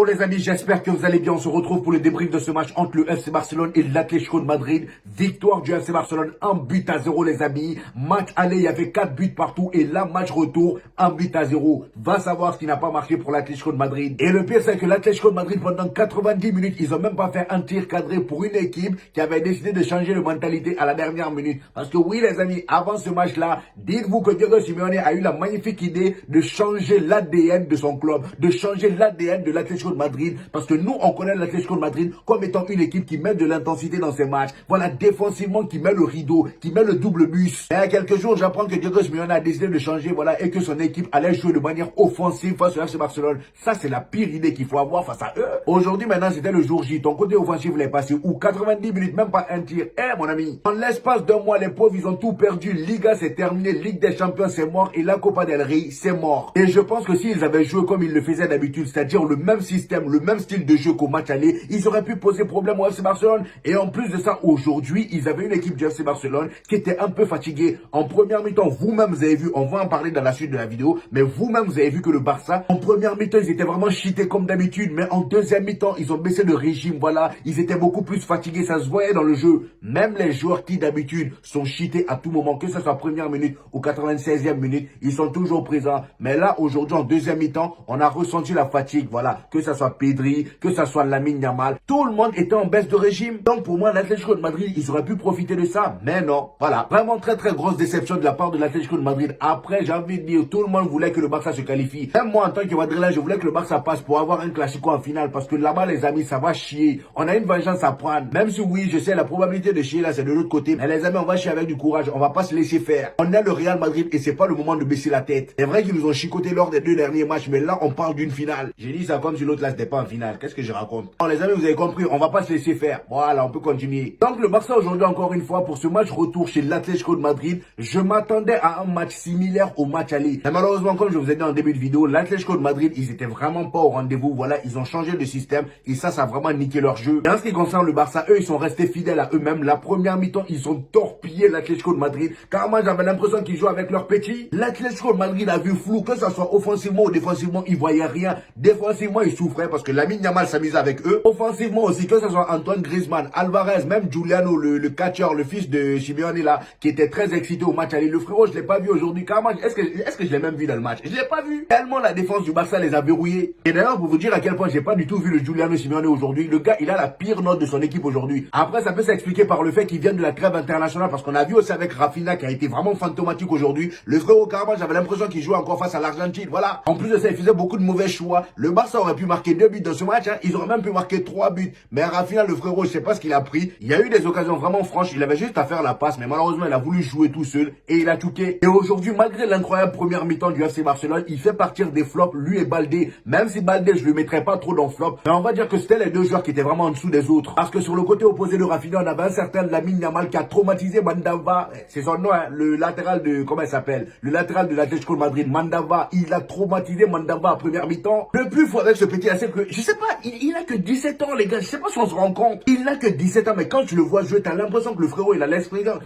les amis, j'espère que vous allez bien. On se retrouve pour le débrief de ce match entre le FC Barcelone et l'Atlético de Madrid. Victoire du FC Barcelone, 1-0 les amis. Match aller, il y avait 4 buts partout et là, match retour, 1-0. Va savoir ce qui n'a pas marché pour l'Atlético de Madrid. Et le pire, c'est que l'Atlético de Madrid, pendant 90 minutes, ils ont même pas fait un tir cadré pour une équipe qui avait décidé de changer de mentalité à la dernière minute. Parce que oui les amis, avant ce match-là, dites-vous que Diego Simeone a eu la magnifique idée de changer l'ADN de son club, de changer l'ADN de l'Atlético de Madrid, parce que nous, on connaît l'Atlético de Madrid comme étant une équipe qui met de l'intensité dans ses matchs. Voilà, défensivement, qui met le rideau, qui met le double bus. Et il y a quelques jours, j'apprends que Diego Simeone a décidé de changer, voilà, et que son équipe allait jouer de manière offensive face au FC Barcelone. Ça, c'est la pire idée qu'il faut avoir face à eux. Aujourd'hui, maintenant, c'était le jour J. Ton côté offensif l'est passé, ou 90 minutes, même pas un tir. Eh, mon ami, en l'espace d'un mois, les pauvres, ils ont tout perdu. Liga, c'est terminé. Ligue des Champions, c'est mort. Et la Copa del Rey, c'est mort. Et je pense que s'ils avaient joué comme ils le faisaient d'habitude, c'est-à-dire le même système, le même style de jeu qu'au match aller, ils auraient pu poser problème au FC Barcelone. Et en plus de ça, aujourd'hui, ils avaient une équipe du FC Barcelone qui était un peu fatiguée. En première mi-temps, vous-même, vous avez vu, on va en parler dans la suite de la vidéo, mais vous-même, vous avez vu que le Barça, en première mi-temps, ils étaient vraiment cheatés comme d'habitude, mais en deuxième mi-temps, ils ont baissé le régime, voilà. Ils étaient beaucoup plus fatigués, ça se voyait dans le jeu. Même les joueurs qui d'habitude sont cheatés à tout moment, que ce soit première minute ou 96e minute, ils sont toujours présents. Mais là, aujourd'hui, en deuxième mi-temps, on a ressenti la fatigue, voilà. Que ce soit Pedri, que ce soit Lamine Yamal, tout le monde était en baisse de régime. Donc pour moi, l'Atlético de Madrid, ils auraient pu profiter de ça. Mais non, voilà. Vraiment très grosse déception de la part de l'Atlético de Madrid. Après, j'ai envie de dire, tout le monde voulait que le Barça se qualifie. Même moi, en tant que Madrilène, je voulais que le Barça passe pour avoir un classico en finale. Parce que là-bas, les amis, ça va chier. On a une vengeance à prendre. Même si oui, je sais, la probabilité de chier là, c'est de l'autre côté. Mais les amis, on va chier avec du courage. On va pas se laisser faire. On est le Real Madrid et c'est pas le moment de baisser la tête. C'est vrai qu'ils nous ont chicoté lors des 2 derniers matchs, mais là, on parle d'une finale. J'ai dit ça comme si l'autre là, c'était pas en finale. Qu'est-ce que je raconte? Bon, les amis, vous avez compris. On va pas se laisser faire. Voilà, on peut continuer. Donc, le Barça aujourd'hui, encore une fois, pour ce match retour chez l'Atlético de Madrid, je m'attendais à un match similaire au match aller. Mais malheureusement, comme je vous ai dit en début de vidéo, l'Atlético de Madrid, ils étaient vraiment pas au rendez-vous. Voilà, ils ont changé de système et ça a vraiment niqué leur jeu. Et en ce qui concerne le Barça, eux, ils sont restés fidèles à eux-mêmes. La première mi-temps, ils ont torpillé l'Atlético de Madrid. Carrément, j'avais l'impression qu'ils jouaient avec leurs petits. L'Atlético de Madrid a vu flou, que ça soit offensivement ou défensivement, ils voyaient rien. Défensivement, ils souffraient parce que Lamine Yamal s'amusait avec eux. Offensivement aussi, que ce soit Antoine Griezmann, Alvarez, même Giuliano, le catcheur, le fils de Simeone là, qui était très excité au match aller. Le frérot, je l'ai pas vu aujourd'hui. Carrément, est-ce que je l'ai même vu dans le match? Je l'ai pas vu. Tellement la défense du Barça les a verrouillés. Et d'ailleurs, pour vous dire à quel point j'ai pas du tout vu le Giuliano Simeone aujourd'hui, le gars, il a la pire note de son équipe aujourd'hui. Après, ça peut s'expliquer par le fait qu'il vient de la trêve internationale, parce qu'on a vu aussi avec Rafinha qui a été vraiment fantomatique aujourd'hui. Le frérot, carrément, j'avais l'impression qu'il jouait encore face à l'Argentine. Voilà. En plus de ça, il faisait beaucoup de mauvais choix. Le Barça aurait pu marquer 2 buts dans ce match, hein. Ils auraient même pu marquer 3 buts. Mais Rafinha, le frérot, je sais pas ce qu'il a pris. Il y a eu des occasions vraiment franches. Il avait juste à faire la passe, mais malheureusement, il a voulu jouer tout seul et il a touqué. Et aujourd'hui, malgré l'incroyable première mi-temps du FC Barcelone, il fait partir des flops, lui et Baldé. Même si Baldé, je le mettrais pas trop dans flop, mais on va dire que c'était les deux joueurs qui étaient vraiment en dessous des autres. Parce que sur le côté opposé de Rafinha, on avait un certain Lamine Yamal qui a traumatisé Mandava. C'est son nom, hein, le latéral de, comment il s'appelle? Le latéral de l'Atlético de Madrid, Mandava. Il a traumatisé Mandava en première mi-temps. Le plus fou avec ce petit, c'est que, je sais pas, il a que 17 ans, les gars. Je sais pas si on se rend compte. Il a que 17 ans, mais quand tu le vois jouer, t'as l'impression que le frérot, il a l'expérience.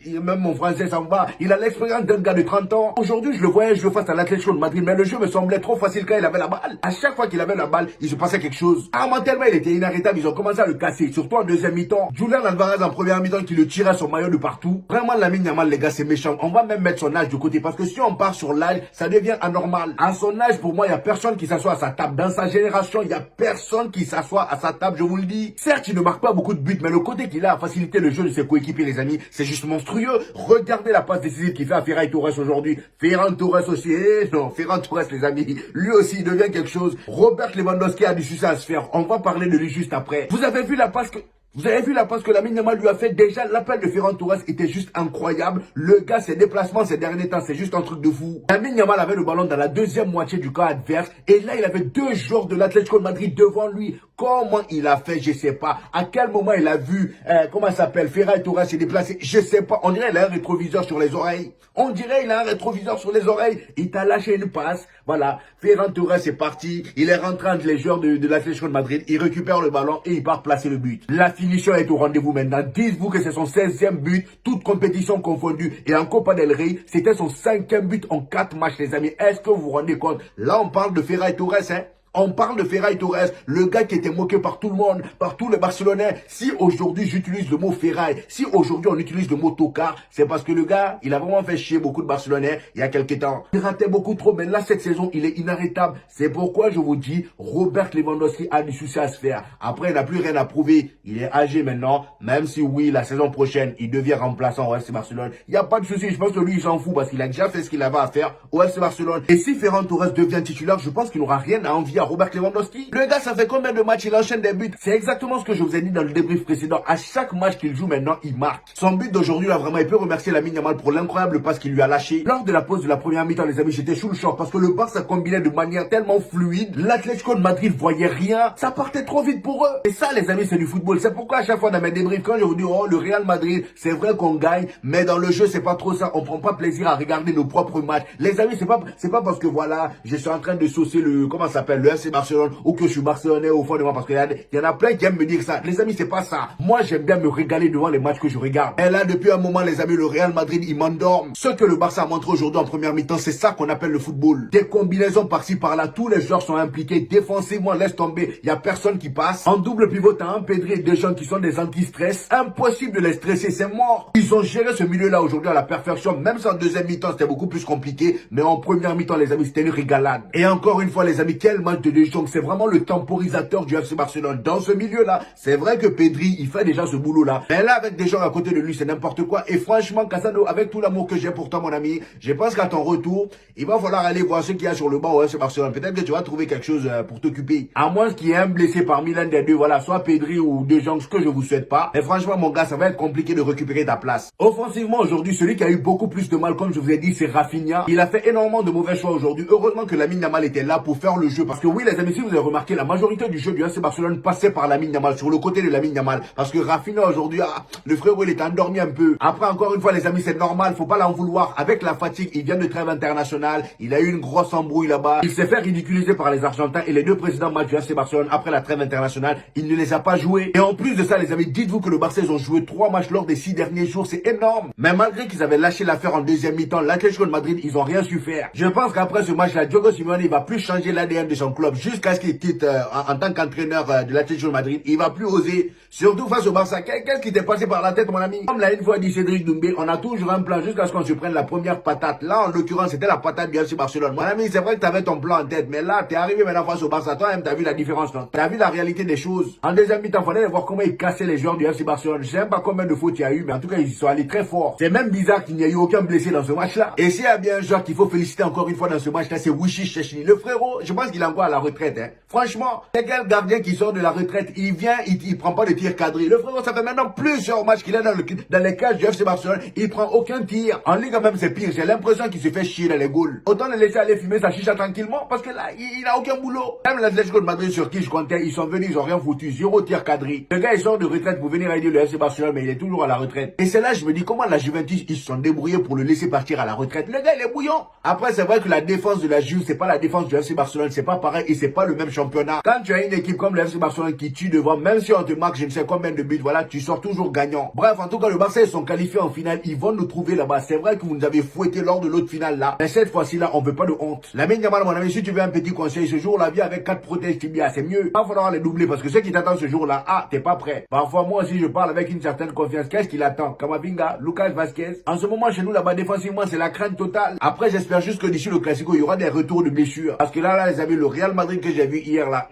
Même mon français, ça me va. Il a l'expérience d'un gars de 30 ans. Aujourd'hui, je le voyais jouer face à l'Atlético de Madrid, mais le jeu me semblait trop facile quand il avait la balle. À chaque fois qu'il avait la balle, il se passait quelque chose. Tellement il était inarrêtable, ils ont commencé à le casser. Surtout en deuxième mi-temps. Julian Alvarez en première mi-temps qui le tirait son maillot de partout. Vraiment, Lamine Yamal, les gars, c'est méchant. On va même mettre son âge de côté parce que si on part sur l'âge, ça devient anormal. À son âge, pour moi, il y a personne qui s'assoit à sa table. Dans sa génération, il y a personne qui s'assoit à sa table, je vous le dis. Certes, il ne marque pas beaucoup de buts, mais le côté qu'il a à faciliter le jeu de ses coéquipiers, les amis, c'est juste monstrueux. Regardez la passe décisive qu'il fait à Ferran Torres aujourd'hui. Ferran Torres aussi, non, Ferran Torres, les amis, lui aussi, il devient quelque chose. Robert Lewandowski a du succès à se faire. On va parler de lui juste après. Vous avez vu la passe que Lamine Yamal lui a fait. Déjà, l'appel de Ferran Torres était juste incroyable. Le gars, ses déplacements ces derniers temps, c'est juste un truc de fou. Lamine Yamal avait le ballon dans la deuxième moitié du camp adverse. Et là, il avait 2 joueurs de l'Atlético de Madrid devant lui. Comment il a fait, je sais pas. À quel moment il a vu, comment ça s'appelle, Ferran Torres s'est déplacé, je sais pas. On dirait qu'il a un rétroviseur sur les oreilles. On dirait qu'il a un rétroviseur sur les oreilles. Il t'a lâché une passe. Voilà. Ferran Torres est parti. Il est rentré entre les joueurs de l'Atlético de Madrid. Il récupère le ballon et il part placer le but. La finition est au rendez-vous maintenant. Dites-vous que c'est son 16e but, toute compétition confondue. Et en Copa del Rey, c'était son 5e but en 4 matchs, les amis. Est-ce que vous vous rendez compte? Là, on parle de Ferran Torres, hein. On parle de Ferran Torres, le gars qui était moqué par tout le monde, par tous les Barcelonais. Si aujourd'hui j'utilise le mot Ferran, si aujourd'hui on utilise le mot tocard, c'est parce que le gars, il a vraiment fait chier beaucoup de Barcelonais il y a quelques temps. Il ratait beaucoup trop, mais là cette saison, il est inarrêtable. C'est pourquoi je vous dis, Robert Lewandowski a du souci à se faire. Après, il n'a plus rien à prouver. Il est âgé maintenant, même si oui, la saison prochaine, il devient remplaçant au FC Barcelone. Il n'y a pas de souci, je pense que lui, il s'en fout parce qu'il a déjà fait ce qu'il avait à faire au FC Barcelone. Et si Ferran Torres devient titulaire, je pense qu'il n'aura rien à envier à Robert Lewandowski. Le gars, ça fait combien de matchs il enchaîne des buts? C'est exactement ce que je vous ai dit dans le débrief précédent. À chaque match qu'il joue maintenant, il marque. Son but d'aujourd'hui, là, vraiment, il peut remercier Lamine Yamal pour l'incroyable passe qu'il lui a lâché. Lors de la pause de la première mi-temps, les amis, j'étais sous le choc parce que le Barça combinait de manière tellement fluide. L'Atlético de Madrid voyait rien. Ça partait trop vite pour eux. Et ça, les amis, c'est du football. C'est pourquoi à chaque fois dans mes débriefs, quand je vous dis, oh, le Real Madrid, c'est vrai qu'on gagne, mais dans le jeu, c'est pas trop ça. On prend pas plaisir à regarder nos propres matchs. Les amis, c'est pas parce que voilà, je suis en train de saucer le, comment ça s'appelle, le FC Barcelone, ou que je suis barcelonais au fond de moi, parce qu'il y en a plein qui aiment me dire ça. Les amis, c'est pas ça. Moi, j'aime bien me régaler devant les matchs que je regarde. Et là, depuis un moment, les amis, le Real Madrid, il m'endorme. Ce que le Barça montre aujourd'hui en première mi-temps, c'est ça qu'on appelle le football. Des combinaisons par-ci, par-là, tous les joueurs sont impliqués. Défensivement, laisse tomber, il y a personne qui passe. En double pivot, t'as un Pedri et des gens qui sont des anti-stress. Impossible de les stresser, c'est mort. Ils ont géré ce milieu-là aujourd'hui à la perfection, même si en deuxième mi-temps, c'était beaucoup plus compliqué. Mais en première mi-temps, les amis, c'était une régalade. Et encore une fois, les amis, quel match de De Jong. C'est vraiment le temporisateur du FC Barcelone. Dans ce milieu-là, c'est vrai que Pedri, il fait déjà ce boulot-là. Mais là, avec des gens à côté de lui, c'est n'importe quoi. Et franchement, Casano, avec tout l'amour que j'ai pour toi, mon ami, je pense qu'à ton retour, il va falloir aller voir ce qu'il y a sur le banc au FC Barcelone. Peut-être que tu vas trouver quelque chose pour t'occuper. À moins qu'il y ait un blessé parmi l'un des deux, voilà, soit Pedri ou De Jong, ce que je vous souhaite pas. Mais franchement, mon gars, ça va être compliqué de récupérer ta place. Offensivement, aujourd'hui, celui qui a eu beaucoup plus de mal, comme je vous ai dit, c'est Rafinha. Il a fait énormément de mauvais choix aujourd'hui. Heureusement que Lamine Yamal était là pour faire le jeu. Parce que oui, les amis, si vous avez remarqué, la majorité du jeu du FC Barcelone passait par Lamine Yamal, sur le côté de Lamine Yamal. Parce que Rafinha, aujourd'hui, le frérot, il est endormi un peu. Après, encore une fois, les amis, c'est normal, faut pas l'en vouloir. Avec la fatigue, il vient de trêve internationale. Il a eu une grosse embrouille là-bas. Il s'est fait ridiculiser par les Argentins et les deux présidents matchs du FC Barcelone après la trêve internationale. Il ne les a pas joués. Et en plus de ça, les amis, dites-vous que le Barça, ils ont joué 3 matchs lors des 6 derniers jours. C'est énorme. Mais malgré qu'ils avaient lâché l'affaire en deuxième mi-temps, l'Atlético de Madrid, ils ont rien su faire. Je pense qu'après ce match-là, Diego Simeone, il va plus changer l'ADN de son club jusqu'à ce qu'il quitte en tant qu'entraîneur de l'Atlético de Madrid. Il va plus oser, surtout face au Barça. Qu'est-ce qui t'est passé par la tête, mon ami? Comme l'a une fois dit Cédric Doumbé, on a toujours un plan jusqu'à ce qu'on se prenne la première patate. Là, en l'occurrence, c'était la patate du FC Barcelone. Mon ami, c'est vrai que t'avais ton plan en tête, mais là, t'es arrivé maintenant face au Barça. Toi-même, t'as vu la différence, non? T'as vu la réalité des choses. En deuxième mi-temps, fallait voir comment ils cassaient les joueurs du FC Barcelone. Je sais même pas combien de fautes il y a eu, mais en tout cas, ils sont allés très fort. C'est même bizarre qu'il n'y ait eu aucun blessé dans ce match-là. Et s'il y a bien un joueur qu'il faut féliciter encore une fois dans ce match-là, c'est Wishy Szczesny. Le frérot, je pense qu'il est encore à la retraite, hein. Franchement, c'est quel gardien qui sort de la retraite, il vient, il prend pas de tir cadré. Le frérot, ça fait maintenant plusieurs matchs qu'il est dans les cages du FC Barcelone. Il prend aucun tir. En Ligue même, c'est pire. J'ai l'impression qu'il se fait chier dans les goals. Autant le laisser aller fumer sa chicha tranquillement parce que là, il a aucun boulot. Même l'Atlético de Madrid sur qui je comptais, ils sont venus, ils ont rien foutu. 0 tir cadré. Le gars, il sort de retraite pour venir aider le FC Barcelone, mais il est toujours à la retraite. Et c'est là, je me dis, comment la Juventus, ils se sont débrouillés pour le laisser partir à la retraite. Le gars, il est bouillant. Après, c'est vrai que la défense de la Juve, c'est pas la défense du FC Barcelone. C'est pas pareil et c'est pas le même championnat. Quand tu as une équipe comme le FC Barcelone qui tue devant, même si on te marque je ne sais combien de buts, voilà, tu sors toujours gagnant. Bref, en tout cas, le Barça, ils sont qualifiés en finale. Ils vont nous trouver là-bas. C'est vrai que vous nous avez fouetté lors de l'autre finale là. Mais cette fois-ci là, on veut pas de honte. Lamine Yamal, mon ami, si tu veux un petit conseil, ce jour-là, viens avec 4 protèges tibia. C'est mieux. Pas falloir les doubler parce que ceux qui t'attendent ce jour-là, t'es pas prêt. Parfois, moi aussi, je parle avec une certaine confiance. Qu'est-ce qu'il attend? Kamavinga, Lucas Vasquez. En ce moment, chez nous, là-bas, défensivement, c'est la crainte totale. Après, j'espère juste que d'ici le Classico, il y aura des retours de blessures. Parce que là, les amis, le Real Madrid que j'ai vu hier, là,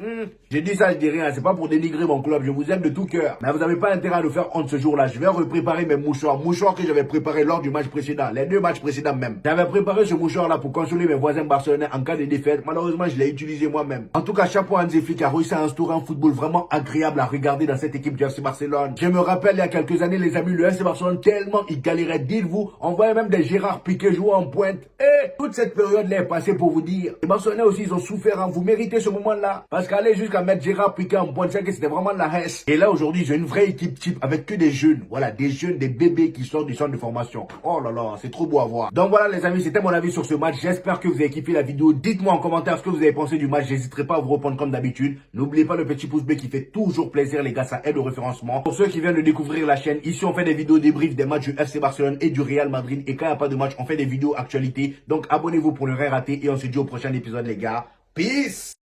j'ai dit ça, je dis rien. C'est pas pour dénigrer mon club. Je vous aime de tout cœur. Mais vous n'avez pas intérêt à nous faire honte ce jour-là. Je vais repréparer mes mouchoirs. Mouchoirs que j'avais préparés lors du match précédent. Les 2 matchs précédents même. J'avais préparé ce mouchoir-là pour consoler mes voisins barcelonais en cas de défaite. Malheureusement, je l'ai utilisé moi-même. En tout cas, chapeau à Hansi Flick qui a réussi à instaurer un football vraiment agréable à regarder dans cette équipe du FC Barcelone. Je me rappelle, il y a quelques années, les amis, le FC Barcelone, tellement il galérait. Dites-vous, on voyait même des Gérard Piqué jouer en pointe. Et toute cette période-là est passée pour vous dire. Les Barcelonais aussi, ils ont souffert. Vous méritez ce moment-là. Parce qu'aller jusqu'à mettre Gérard Piqué en pointe, c'est que c'était vraiment de la haine. Et là, aujourd'hui, j'ai une vraie équipe type avec que des jeunes. Voilà, des jeunes, des bébés qui sortent du centre de formation. Oh là là, c'est trop beau à voir. Donc voilà, les amis, c'était mon avis sur ce match. J'espère que vous avez kiffé la vidéo. Dites-moi en commentaire ce que vous avez pensé du match. J'hésiterai pas à vous répondre comme d'habitude. N'oubliez pas le petit pouce bleu qui fait toujours plaisir, les gars. Ça aide au référencement. Pour ceux qui viennent de découvrir la chaîne, ici, on fait des vidéos débriefs des matchs du FC Barcelone et du Real Madrid. Et quand il n'y a pas de match, on fait des vidéos actualités. Donc abonnez-vous pour ne rien rater. Et on se dit au prochain épisode, les gars. Peace!